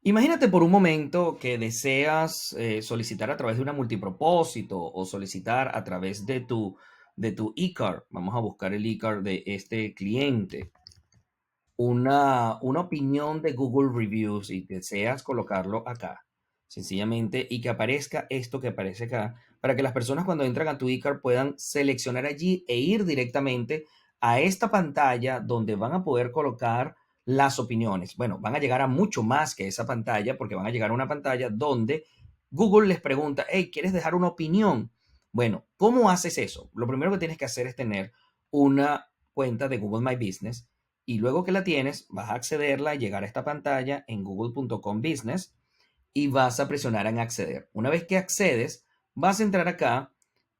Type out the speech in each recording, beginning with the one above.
Imagínate por un momento que deseas solicitar a través de una multipropósito o solicitar a través de tu e-card. Vamos a buscar el e-card de este cliente. Una opinión de Google Reviews y deseas colocarlo acá, sencillamente, y que aparezca esto que aparece acá, para que las personas cuando entran a tu iCard puedan seleccionar allí e ir directamente a esta pantalla donde van a poder colocar las opiniones. Bueno, van a llegar a mucho más que esa pantalla porque van a llegar a una pantalla donde Google les pregunta, hey, ¿quieres dejar una opinión? Bueno, ¿cómo haces eso? Lo primero que tienes que hacer es tener una cuenta de Google My Business y luego que la tienes, vas a accederla, llegar a esta pantalla en google.com business y vas a presionar en acceder. Una vez que accedes, vas a entrar acá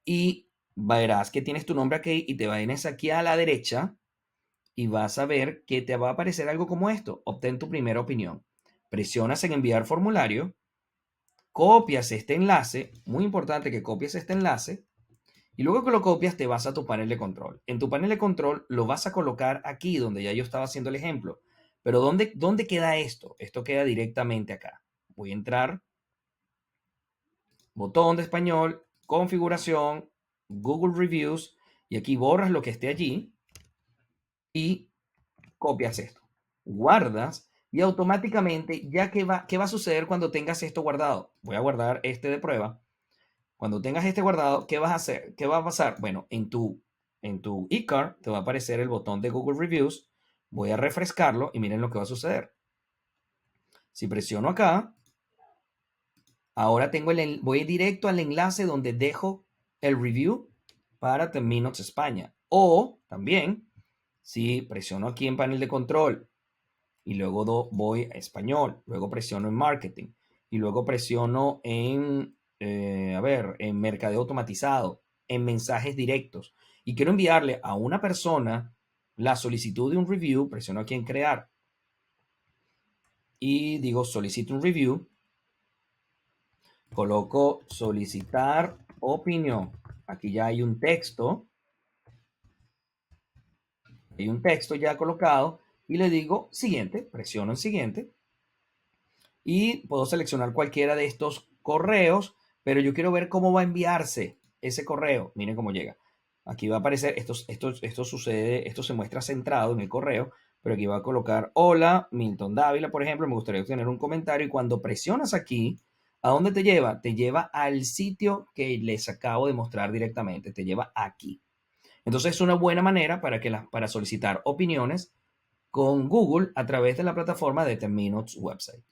y verás que tienes tu nombre aquí y te vienes aquí a la derecha y vas a ver que te va a aparecer algo como esto. Obtén tu primera opinión. Presionas en enviar formulario, copias este enlace, muy importante que copies este enlace y luego que lo copias, te vas a tu panel de control. En tu panel de control lo vas a colocar aquí, donde ya yo estaba haciendo el ejemplo. Pero ¿dónde queda esto? Esto queda directamente acá. Voy a entrar, botón de español, configuración, Google Reviews, y aquí borras lo que esté allí y copias esto. Guardas y automáticamente, ya ¿qué va a suceder cuando tengas esto guardado? Voy a guardar este de prueba. Cuando tengas este guardado, ¿qué vas a hacer? ¿Qué va a pasar? Bueno, en tu iCard te va a aparecer el botón de Google Reviews. Voy a refrescarlo y miren lo que va a suceder. Si presiono acá, ahora voy directo al enlace donde dejo el review para Terminos España. O también, si presiono aquí en panel de control y luego voy a español, luego presiono en marketing y luego presiono en mercadeo automatizado, en mensajes directos y quiero enviarle a una persona la solicitud de un review, presiono aquí en crear y digo solicito un review, coloco solicitar opinión. Aquí ya hay un texto ya colocado y le digo siguiente, presiono en siguiente y puedo seleccionar cualquiera de estos correos, pero yo quiero ver cómo va a enviarse ese correo. Miren cómo llega. Aquí va a aparecer, esto sucede, esto se muestra centrado en el correo, pero aquí va a colocar, hola, Milton Dávila, por ejemplo, me gustaría obtener un comentario y cuando presionas aquí, ¿a dónde te lleva? Te lleva al sitio que les acabo de mostrar directamente, te lleva aquí. Entonces es una buena manera para solicitar opiniones con Google a través de la plataforma de 10 Minutes Website.